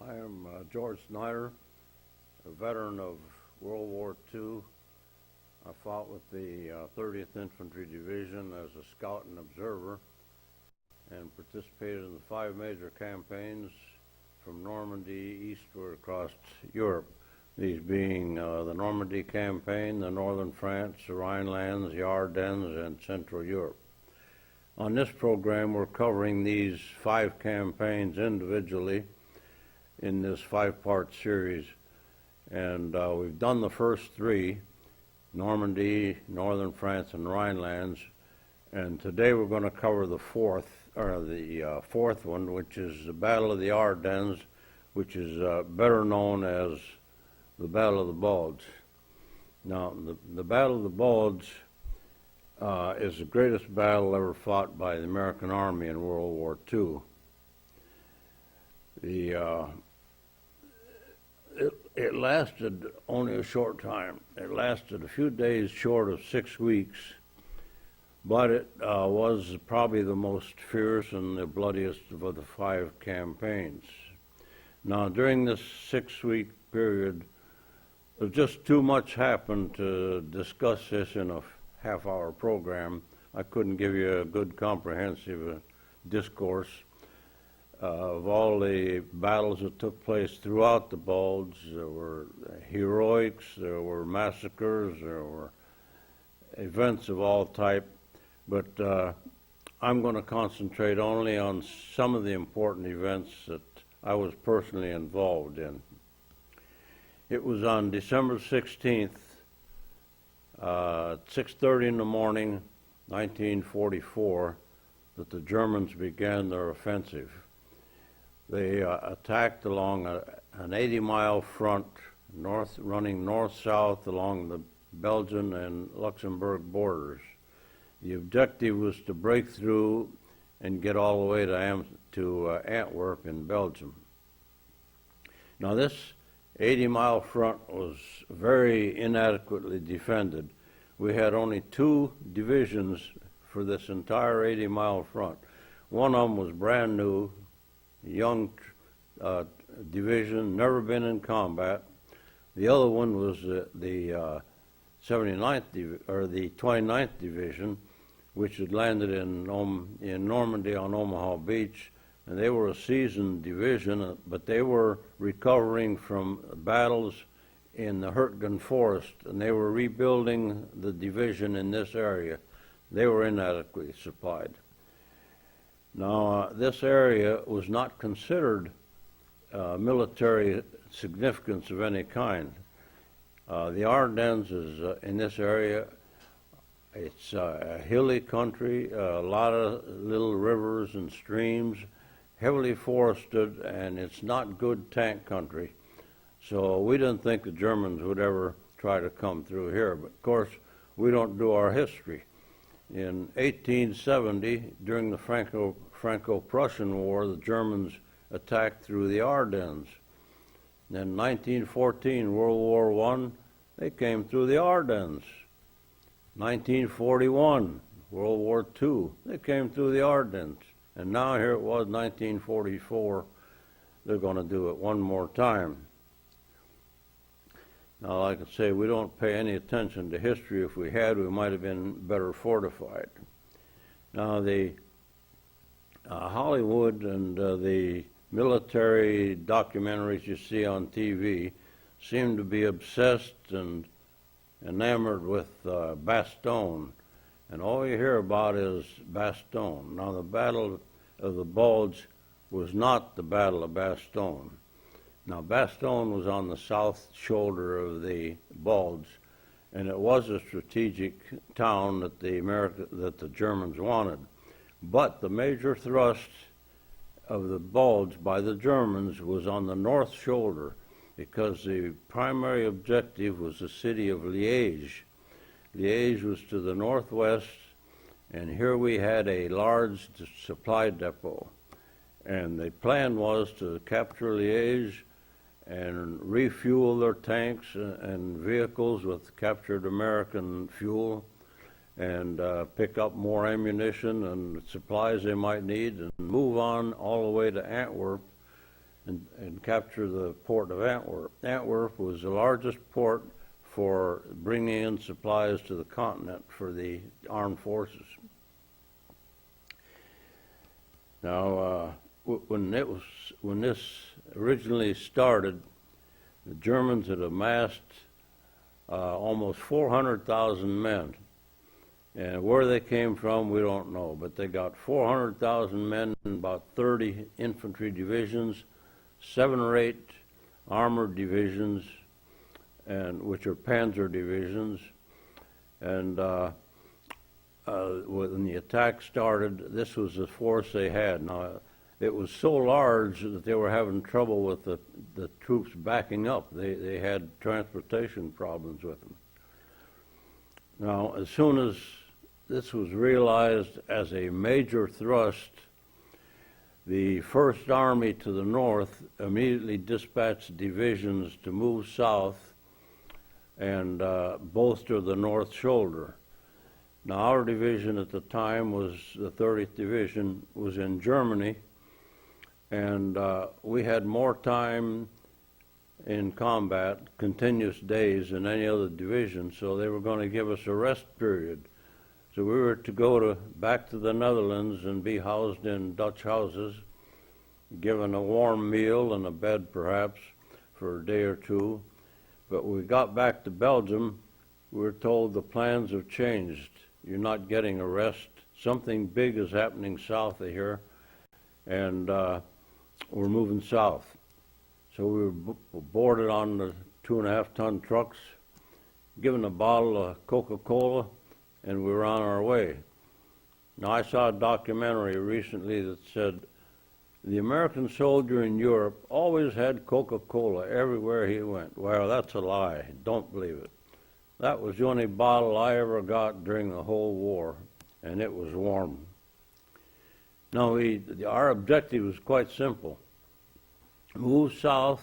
I am George Schneider, a veteran of World War II. I fought with the 30th Infantry Division as a scout and observer and participated in the 5 major campaigns from Normandy eastward across Europe, these being the Normandy Campaign, the Northern France, the Rhinelands, the Ardennes, and Central Europe. On this program, we're covering these 5 campaigns individually in this 5-part series, and we've done the first 3, Normandy, Northern France, and Rhinelands, and today we're going to cover the fourth one, which is the Battle of the Ardennes, which is better known as the Battle of the Bulge. Now, the Battle of the Bulge is the greatest battle ever fought by the American Army in World War II. It lasted only a short time. It lasted a few days short of 6 weeks, but it was probably the most fierce and the bloodiest of the 5 campaigns. Now, during this 6-week period, just too much happened to discuss this in a half-hour program. I couldn't give you a good comprehensive discourse of all the battles that took place throughout the Bulge. There were heroics, there were massacres, there were events of all type, but I'm going to concentrate only on some of the important events that I was personally involved in. It was on December 16th, at 6:30 in the morning, 1944, that the Germans began their offensive. They attacked along an 80-mile front, running north-south along the Belgian and Luxembourg borders. The objective was to break through and get all the way to Antwerp in Belgium. Now, this 80-mile front was very inadequately defended. We had only 2 divisions for this entire 80-mile front. One of them was brand new, young division, never been in combat. The other one was the 79th or the 29th Division, which had landed in Normandy on Omaha Beach, and they were a seasoned division, but they were recovering from battles in the Hurtgen Forest, and they were rebuilding the division in this area. They were inadequately supplied. Now, this area was not considered military significance of any kind. The Ardennes is in this area. It's a hilly country, a lot of little rivers and streams, heavily forested, and it's not good tank country. So we didn't think the Germans would ever try to come through here. But of course, we don't do our history. In 1870, during the Franco-Prussian War, the Germans attacked through the Ardennes. Then in 1914, World War I, they came through the Ardennes. 1941, World War II, they came through the Ardennes. And now here it was, 1944, they're going to do it one more time. Now, like I say, we don't pay any attention to history. If we had, we might have been better fortified. Now, the Hollywood and the military documentaries you see on TV seem to be obsessed and enamored with Bastille, and all you hear about is Bastille. Now, the Battle of the Bulge was not the Battle of Bastille. Now, Bastille was on the south shoulder of the Bulge, and it was a strategic town that the Germans wanted. But the major thrust of the Bulge by the Germans was on the north shoulder, because the primary objective was the city of Liège. Liège was to the northwest, and here we had a large supply depot. And the plan was to capture Liège and refuel their tanks and vehicles with captured American fuel, and pick up more ammunition and supplies they might need, and move on all the way to Antwerp and capture the port of Antwerp. Antwerp was the largest port for bringing in supplies to the continent for the armed forces. Now, when this originally started, the Germans had amassed almost 400,000 men. And where they came from, we don't know, but they got 400,000 men and about 30 infantry divisions, 7 or 8 armored divisions, and which are panzer divisions. And when the attack started, this was the force they had. Now, it was so large that they were having trouble with the troops backing up. They had transportation problems with them. Now, as soon as this was realized as a major thrust, the First Army to the north immediately dispatched divisions to move south and bolster the north shoulder. Now, our division at the time was the 30th Division, was in Germany, and we had more time in combat, continuous days, than any other division, so they were going to give us a rest period. So we were to go back to the Netherlands and be housed in Dutch houses, given a warm meal and a bed perhaps for a day or two. But when we got back to Belgium, we were told the plans have changed. You're not getting a rest. Something big is happening south of here, and we're moving south. So we were boarded on the 2.5-ton trucks, given a bottle of Coca-Cola, and we were on our way. Now, I saw a documentary recently that said the American soldier in Europe always had Coca-Cola everywhere he went. Well, that's a lie. Don't believe it. That was the only bottle I ever got during the whole war, and it was warm. Now, our objective was quite simple. Move south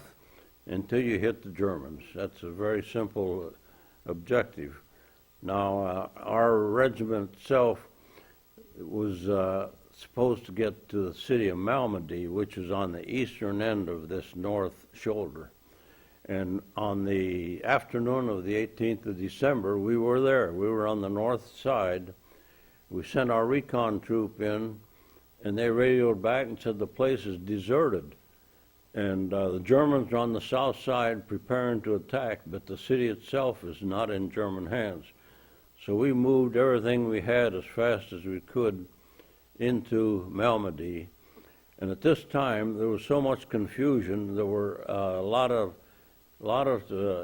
until you hit the Germans. That's a very simple objective. Now, our regiment itself was supposed to get to the city of Malmedy, which is on the eastern end of this north shoulder. And on the afternoon of the 18th of December, we were there. We were on the north side. We sent our recon troop in, and they radioed back and said the place is deserted. And the Germans are on the south side preparing to attack, but the city itself is not in German hands. So we moved everything we had as fast as we could into Malmedy. And at this time, there was so much confusion. There were a lot of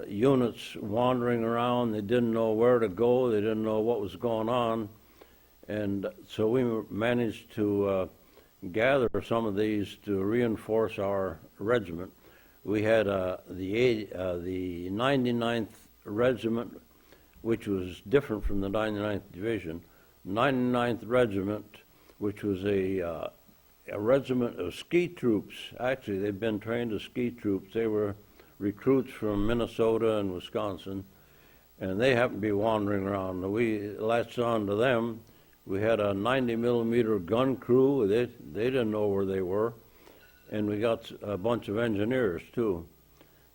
units wandering around. They didn't know where to go. They didn't know what was going on. And so we managed to gather some of these to reinforce our regiment. We had the 99th Regiment, which was different from the 99th Division. 99th Regiment, which was a regiment of ski troops. Actually, they'd been trained as ski troops. They were recruits from Minnesota and Wisconsin, and they happened to be wandering around. We latched on to them. We had a 90-millimeter gun crew. They didn't know where they were, and we got a bunch of engineers, too.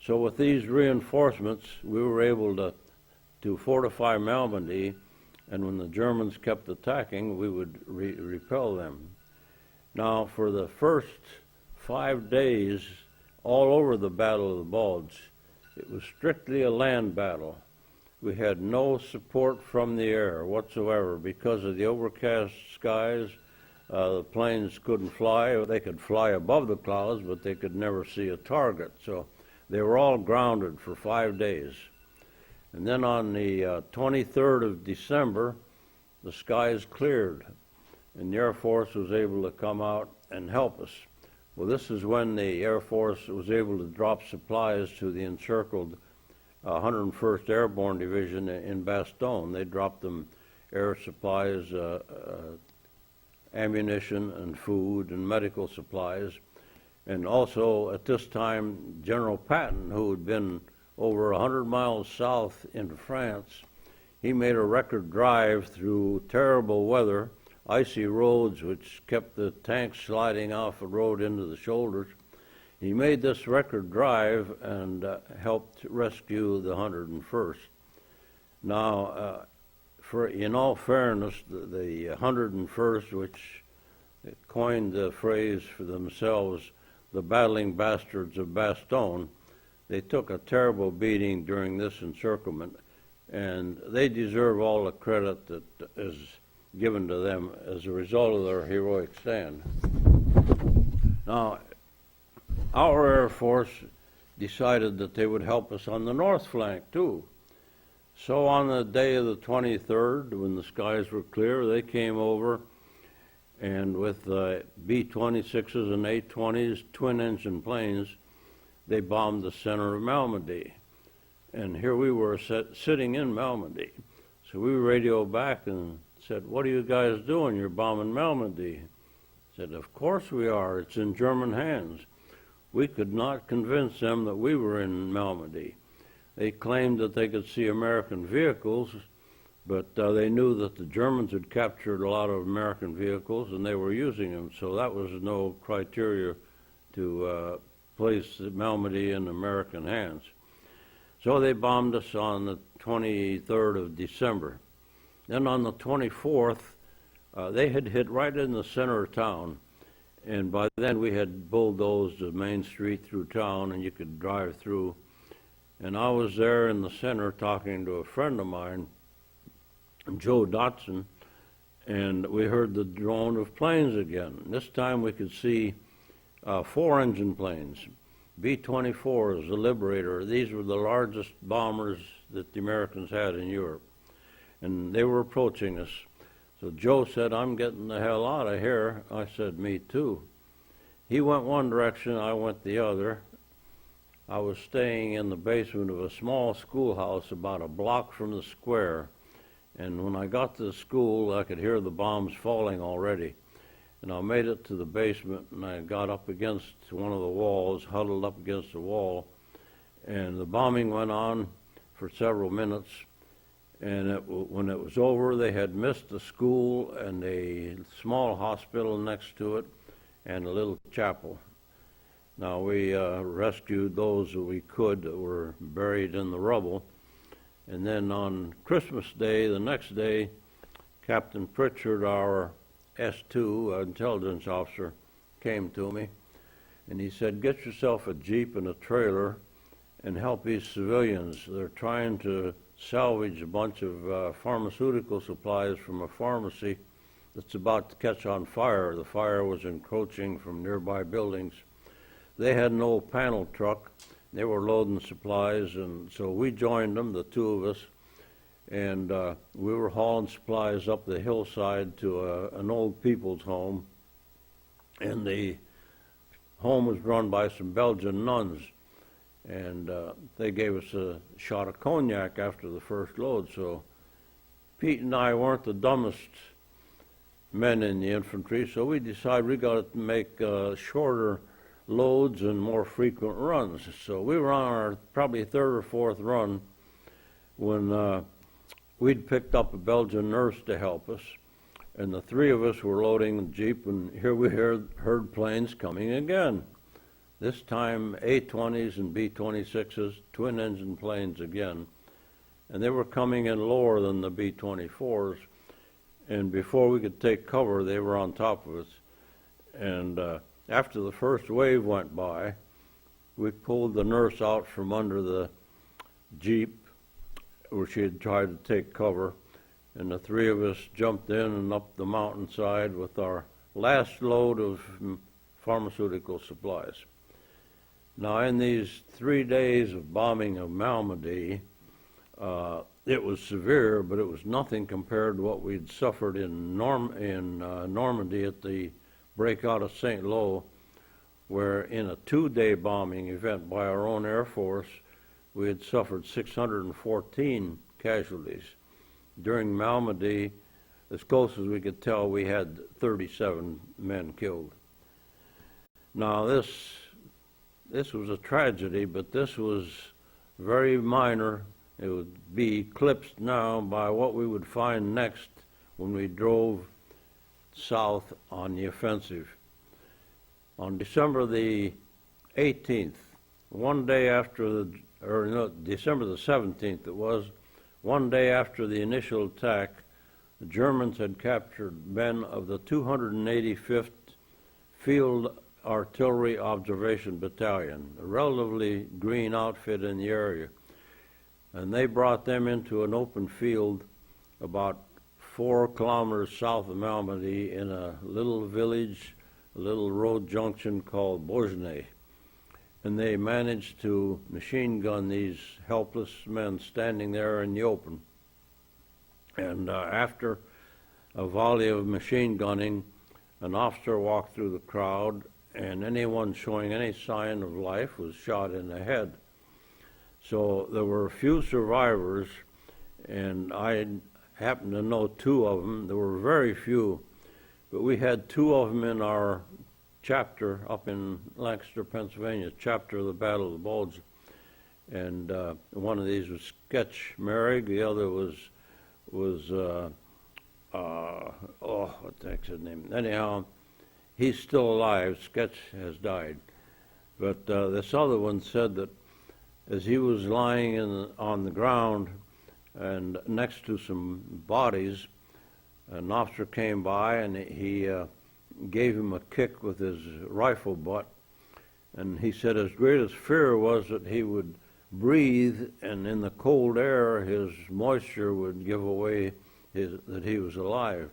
So with these reinforcements, we were able to fortify Malmedy, and when the Germans kept attacking, we would repel them. Now, for the first 5 days, all over the Battle of the Bulge, it was strictly a land battle. We had no support from the air whatsoever because of the overcast skies. The planes couldn't fly. They could fly above the clouds, but they could never see a target. So they were all grounded for 5 days. And then on the 23rd of December, the skies cleared, and the Air Force was able to come out and help us. Well, this is when the Air Force was able to drop supplies to the encircled 101st Airborne Division in Bastille. They dropped them air supplies, ammunition and food and medical supplies. And also at this time, General Patton, who had been over 100 miles south into France, he made a record drive through terrible weather, icy roads which kept the tanks sliding off the road into the shoulders. He made this record drive and helped rescue the 101st. Now, in all fairness, the 101st, which coined the phrase for themselves, the battling bastards of Bastogne, they took a terrible beating during this encirclement, and they deserve all the credit that is given to them as a result of their heroic stand. Now, our Air Force decided that they would help us on the north flank too. So on the day of the 23rd, when the skies were clear, they came over, and with B-26s and A-20s, twin-engine planes, they bombed the center of Malmedy. And here we were sitting in Malmedy. So we radioed back and said, "What are you guys doing? You're bombing Malmedy." Said, "Of course we are. It's in German hands." We could not convince them that we were in Malmedy. They claimed that they could see American vehicles, but they knew that the Germans had captured a lot of American vehicles and they were using them, so that was no criteria to place Malmedy in American hands. So they bombed us on the 23rd of December. Then on the 24th, they had hit right in the center of town, and by then we had bulldozed the main street through town and you could drive through. And I was there in the center talking to a friend of mine, Joe Dotson, and we heard the drone of planes again. This time we could see 4-engine planes, B-24s, the Liberator. These were the largest bombers that the Americans had in Europe, and they were approaching us. So Joe said, "I'm getting the hell out of here." I said, "Me too." He went one direction, I went the other. I was staying in the basement of a small schoolhouse about a block from the square. And when I got to the school, I could hear the bombs falling already. And I made it to the basement, and I got up against one of the walls, huddled up against the wall. And the bombing went on for several minutes. And when it was over, they had missed the school and a small hospital next to it and a little chapel. Now, we rescued those that we could that were buried in the rubble. And then on Christmas Day, the next day, Captain Pritchard, our S2 intelligence officer, came to me, and he said, "Get yourself a Jeep and a trailer and help these civilians. They're trying to salvage a bunch of pharmaceutical supplies from a pharmacy that's about to catch on fire." The fire was encroaching from nearby buildings. They had an old panel truck. They were loading supplies, and so we joined them, the two of us, and we were hauling supplies up the hillside to an old people's home, and the home was run by some Belgian nuns, and they gave us a shot of cognac after the first load. So Pete and I weren't the dumbest men in the infantry, so we decided we got to make shorter loads and more frequent runs. So we were on our probably third or fourth run when we'd picked up a Belgian nurse to help us, and the three of us were loading the Jeep, and here we heard planes coming again. This time A-20s and B-26s, twin-engine planes again, and they were coming in lower than the B-24s, and before we could take cover, they were on top of us. And after the first wave went by, we pulled the nurse out from under the Jeep where she had tried to take cover, and the three of us jumped in and up the mountainside with our last load of pharmaceutical supplies. Now, in these 3 days of bombing of Malmedy, it was severe, but it was nothing compared to what we'd suffered in Normandy at the breakout of St. Lo, where in a 2-day bombing event by our own Air Force, we had suffered 614 casualties. During Malmedy, as close as we could tell, we had 37 men killed. Now, this was a tragedy, but this was very minor. It would be eclipsed now by what we would find next when we drove south on the offensive. On December the 18th, one day after the, or no, December the 17th it was, one day after the initial attack, the Germans had captured men of the 285th Field Artillery Observation Battalion, a relatively green outfit in the area. And they brought them into an open field about 4 kilometers south of Malmedy in a little village, a little road junction called Boersnay. And they managed to machine gun these helpless men standing there in the open. And after a volley of machine gunning, an officer walked through the crowd, and anyone showing any sign of life was shot in the head. So there were a few survivors, and I happened to know 2 of them. There were very few, but we had 2 of them in our chapter up in Lancaster, Pennsylvania, chapter of the Battle of the Bulge. And one of these was Sketch Merrig, the other was what the heck's his name? Anyhow, he's still alive. Sketch has died. But this other one said that as he was lying on the ground and next to some bodies, an officer came by and he gave him a kick with his rifle butt. And he said his greatest fear was that he would breathe, and in the cold air his moisture would give away that he was alive.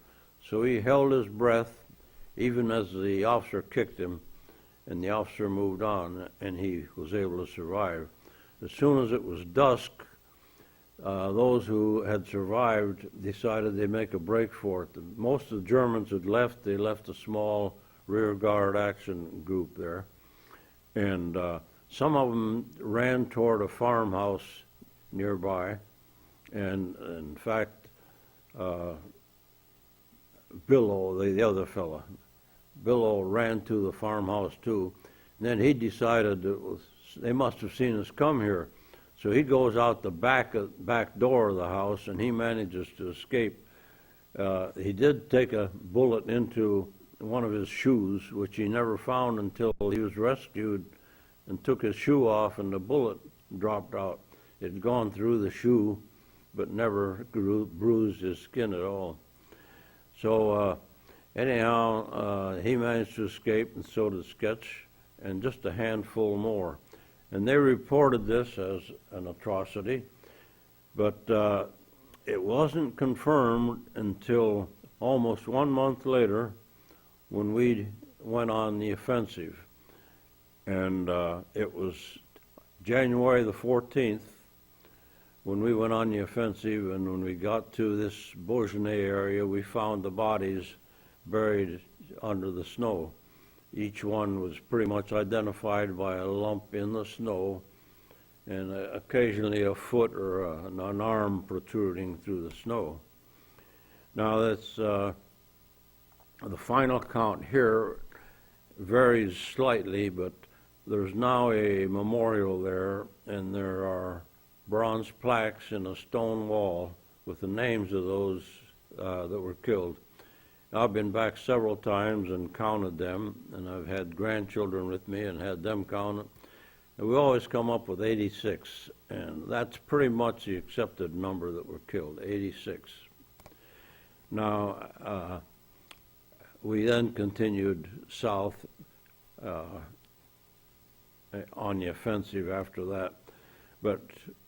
So he held his breath even as the officer kicked him, and the officer moved on, and he was able to survive. As soon as it was dusk, those who had survived decided they'd make a break for it. Most of the Germans had left. They left a small rear guard action group there. And some of them ran toward a farmhouse nearby. And in fact, Billow, the other fella, Billow ran to the farmhouse too. And then he decided they must have seen us come here. So he goes out the back door of the house, and he manages to escape. He did take a bullet into one of his shoes, which he never found until he was rescued, and took his shoe off, and the bullet dropped out. It had gone through the shoe, but never bruised his skin at all. So anyhow, he managed to escape, and so did Sketch, and just a handful more. And they reported this as an atrocity, but it wasn't confirmed until almost 1 month later when we went on the offensive. And it was January the 14th when we went on the offensive, and when we got to this Boersnay area, we found the bodies buried under the snow. Each one was pretty much identified by a lump in the snow, and occasionally a foot or an arm protruding through the snow. Now that's the final count here varies slightly, but there's now a memorial there, and there are bronze plaques in a stone wall with the names of those that were killed. I've been back several times and counted them, and I've had grandchildren with me and had them count it. And we always come up with 86, and that's pretty much the accepted number that were killed, 86. Now, we then continued south on the offensive after that. But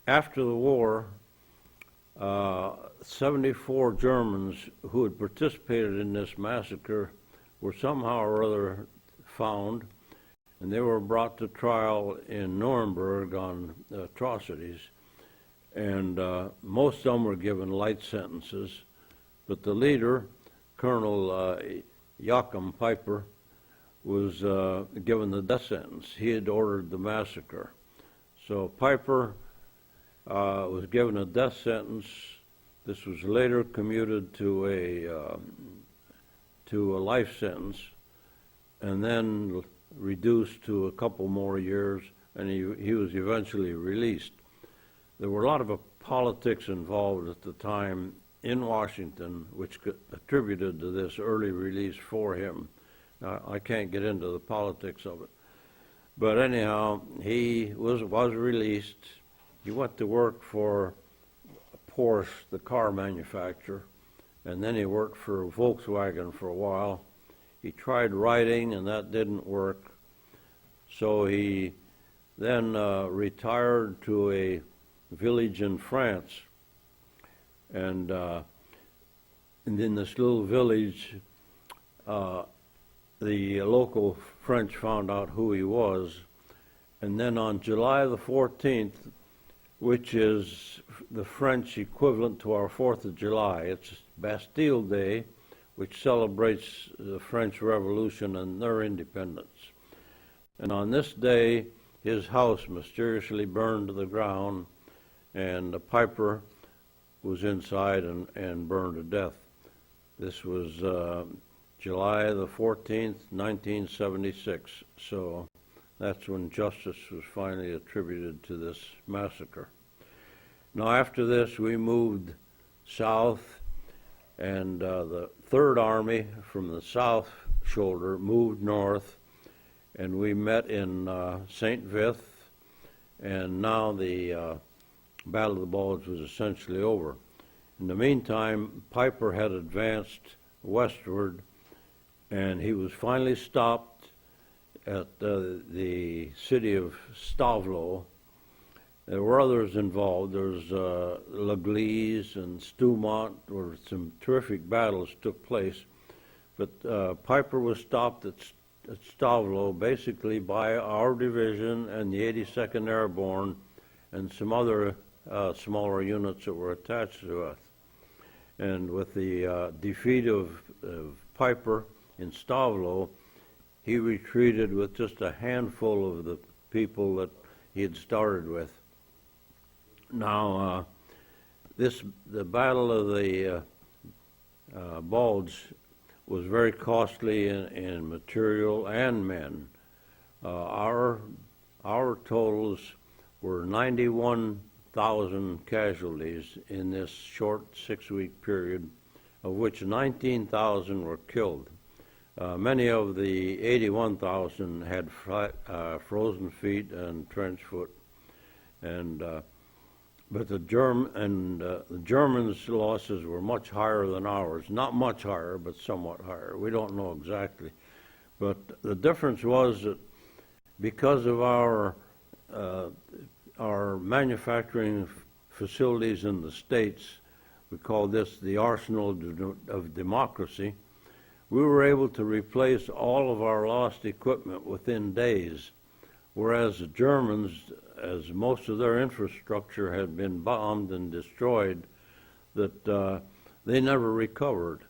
after the war, 74 Germans who had participated in this massacre were somehow or other found, and they were brought to trial in Nuremberg on atrocities. And most of them were given light sentences, but the leader, Colonel Joachim Piper, was given the death sentence. He had ordered the massacre. So Piper was given a death sentence. This was later commuted to a life sentence, and then reduced to a couple more years, and he was eventually released. There were a lot of politics involved at the time in Washington, which attributed to this early release for him. Now, I can't get into the politics of it. But anyhow, he was released. He went to work for Porsche, the car manufacturer, and then he worked for Volkswagen for a while. He tried writing, and that didn't work. So he then retired to a village in France. And in this little village, the local French found out who he was. And then on July the 14th, which is the French equivalent to our 4th of July, it's Bastille Day, which celebrates the French Revolution and their independence. And on this day, his house mysteriously burned to the ground, and the piper was inside and burned to death. This was July the 14th, 1976. So that's when justice was finally attributed to this massacre. Now after this, we moved south, and the Third Army from the south shoulder moved north, and we met in St. Vith, and now the Battle of the Bulge was essentially over. In the meantime, Piper had advanced westward, and he was finally stopped at the city of Stavelot. There were others involved. There's L'Église and Stoumont, where some terrific battles took place. But Piper was stopped at Stavelot basically by our division and the 82nd Airborne and some other smaller units that were attached to us. And with the defeat of Piper in Stavelot, he retreated with just a handful of the people that he had started with. Now, the Battle of the Bulge was very costly in material and men. Our totals were 91,000 casualties in this short 6-week period, of which 19,000 were killed. Many of the 81,000 had frozen feet and trench foot, but the Germans' losses were much higher than ours. Not much higher, but somewhat higher. We don't know exactly, but the difference was that because of our manufacturing facilities in the States, we call this the arsenal of democracy. We were able to replace all of our lost equipment within days, whereas the Germans, as most of their infrastructure had been bombed and destroyed, that they never recovered.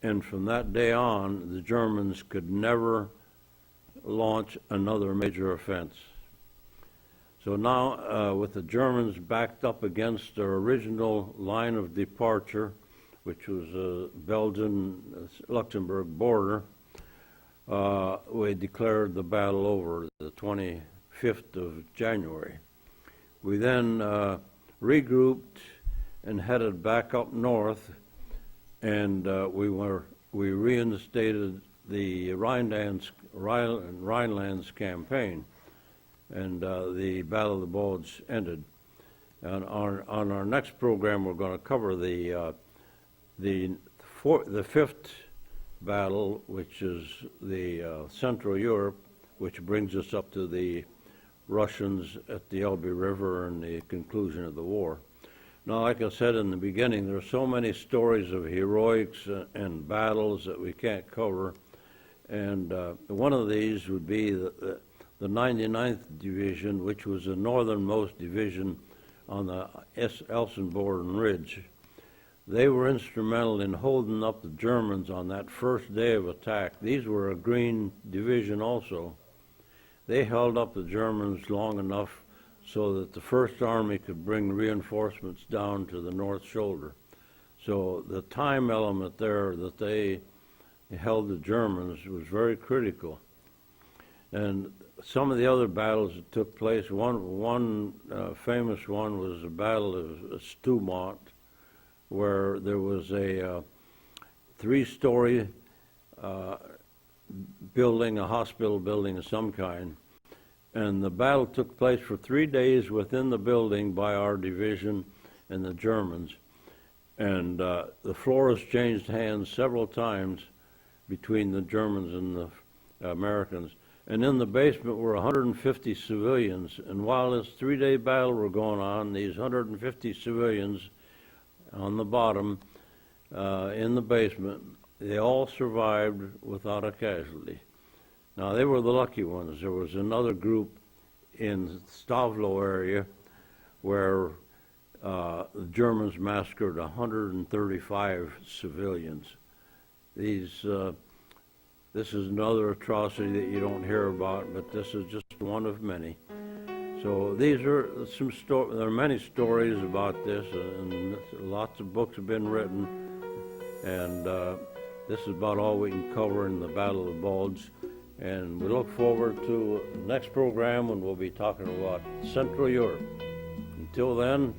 And from that day on, the Germans could never launch another major offense. So now, with the Germans backed up against their original line of departure, which was the Belgian-Luxembourg border, we declared the battle over the 25th of January. We then regrouped and headed back up north, and we reinstated the Rhinelands Campaign, and the Battle of the Bulge ended. And on our next program, we're going to cover the fifth battle, which is the Central Europe, which brings us up to the Russians at the Elbe River and the conclusion of the war. Now, like I said in the beginning, there are so many stories of heroics and battles that we can't cover, and one of these would be the 99th Division, which was the northernmost division on the Elsenborn Ridge. They were instrumental in holding up the Germans on that first day of attack. These were a green division also. They held up the Germans long enough so that the First Army could bring reinforcements down to the North Shoulder. So the time element there that they held the Germans was very critical. And some of the other battles that took place, one famous one was the Battle of Stoumont, where there was a 3-story building, a hospital building of some kind, And the battle took place for 3 days within the building by our division and the Germans. And the floors changed hands several times between the Germans and the Americans. And in the basement were 150 civilians. And while this 3-day battle were going on, these 150 civilians on the bottom in the basement, they all survived without a casualty. Now, they were the lucky ones. There was another group in Stavlo area where the Germans massacred 135 civilians. This is another atrocity that you don't hear about, but this is just one of many. So these are some there are many stories about this, and lots of books have been written, and this is about all we can cover in the Battle of the Bulge. And we look forward to the next program when we'll be talking about Central Europe. Until then,